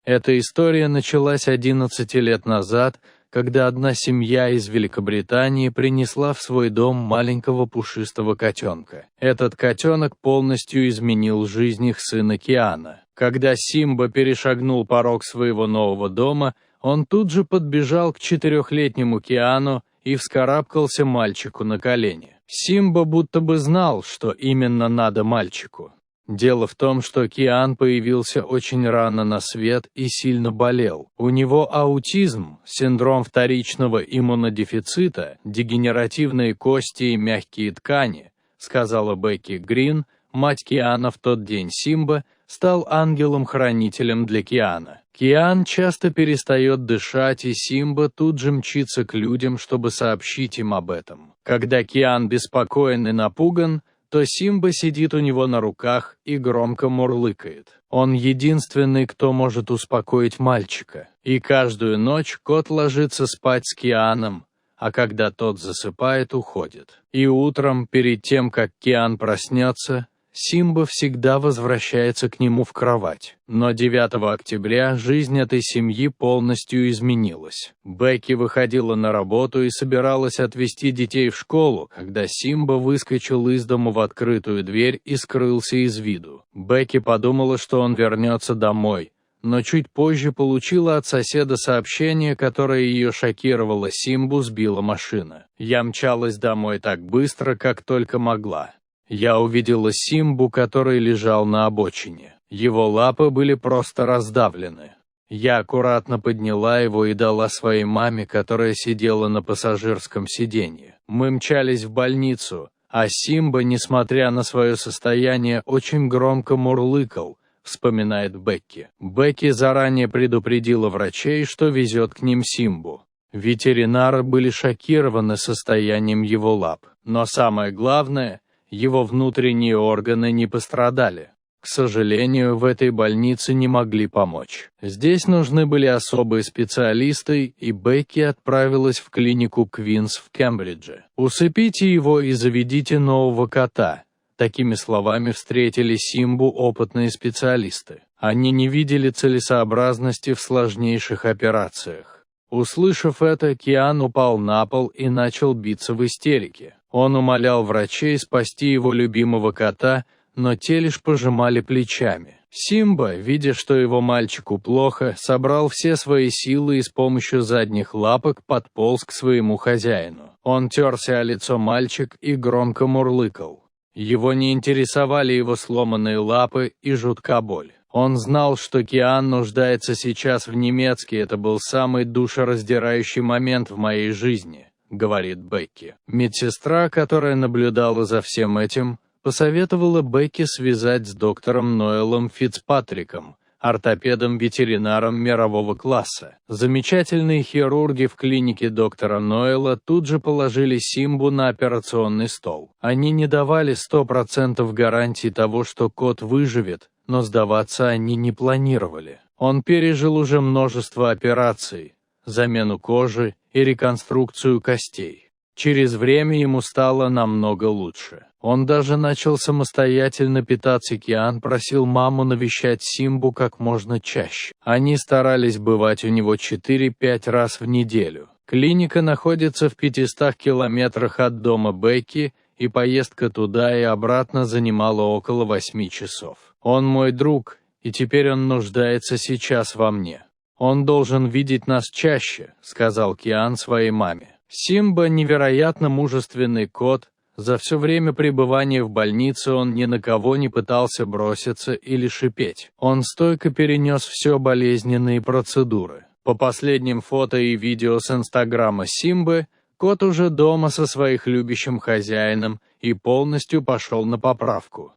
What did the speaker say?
Эта история началась 11 лет назад, когда одна семья из Великобритании принесла в свой дом маленького пушистого котенка. Этот котенок полностью изменил жизнь их сына Киана. Когда Симба перешагнул порог своего нового дома, он тут же подбежал к 4-летнему Киану и вскарабкался мальчику на колени. Симба будто бы знал, что именно надо мальчику. Дело в том, что Киан появился очень рано на свет и сильно болел. У него аутизм, синдром вторичного иммунодефицита, дегенеративные кости и мягкие ткани, сказала Бекки Грин, мать Киана. В тот день Симба стал ангелом-хранителем для Киана. Киан часто перестает дышать, и Симба тут же мчится к людям, чтобы сообщить им об этом. Когда Киан беспокоен и напуган, то Симба сидит у него на руках и громко мурлыкает. Он единственный, кто может успокоить мальчика. И каждую ночь кот ложится спать с Кианом, а когда тот засыпает, уходит. И утром, перед тем, как Киан проснется, Симба всегда возвращается к нему в кровать. Но 9 октября жизнь этой семьи полностью изменилась. Бекки выходила на работу и собиралась отвезти детей в школу, когда Симба выскочил из дома в открытую дверь и скрылся из виду. Бекки подумала, что он вернется домой, но чуть позже получила от соседа сообщение, которое ее шокировало: Симбу сбила машина. «Я мчалась домой так быстро, как только могла. Я увидела Симбу, который лежал на обочине. Его лапы были просто раздавлены. Я аккуратно подняла его и дала своей маме, которая сидела на пассажирском сиденье. Мы мчались в больницу, а Симба, несмотря на свое состояние, очень громко мурлыкал», вспоминает Бекки. Бекки заранее предупредила врачей, что везет к ним Симбу. Ветеринары были шокированы состоянием его лап. Но самое главное, его внутренние органы не пострадали. К сожалению, в этой больнице не могли помочь. Здесь нужны были особые специалисты, и Бекки отправилась в клинику Квинс в Кембридже. «Усыпите его и заведите нового кота». Такими словами встретили Симбу опытные специалисты. Они не видели целесообразности в сложнейших операциях. Услышав это, Киан упал на пол и начал биться в истерике. Он умолял врачей спасти его любимого кота, но те лишь пожимали плечами. Симба, видя, что его мальчику плохо, собрал все свои силы и с помощью задних лапок подполз к своему хозяину. Он терся о лицо мальчик и громко мурлыкал. Его не интересовали его сломанные лапы и жуткая боль. Он знал, что Киан нуждается сейчас в немецке. «Это был самый душераздирающий момент в моей жизни», — говорит Бекки. Медсестра, которая наблюдала за всем этим, посоветовала Бекки связать с доктором Ноэлом Фицпатриком, ортопедом-ветеринаром мирового класса. Замечательные хирурги в клинике доктора Ноэла тут же положили Симбу на операционный стол. Они не давали 100% гарантии того, что кот выживет, но сдаваться они не планировали. Он пережил уже множество операций, замену кожи и реконструкцию костей. Через время ему стало намного лучше. Он даже начал самостоятельно питаться. Киан просил маму навещать Симбу как можно чаще. Они старались бывать у него 4-5 раз в неделю. Клиника находится в 500 километрах от дома Бекки, и поездка туда и обратно занимала около 8 часов. «Он мой друг, и теперь он нуждается сейчас во мне. Он должен видеть нас чаще», — сказал Киан своей маме. Симба — невероятно мужественный кот. За все время пребывания в больнице он ни на кого не пытался броситься или шипеть. Он стойко перенес все болезненные процедуры. По последним фото и видео с Инстаграма Симбы, кот уже дома со своим любящим хозяином и полностью пошел на поправку.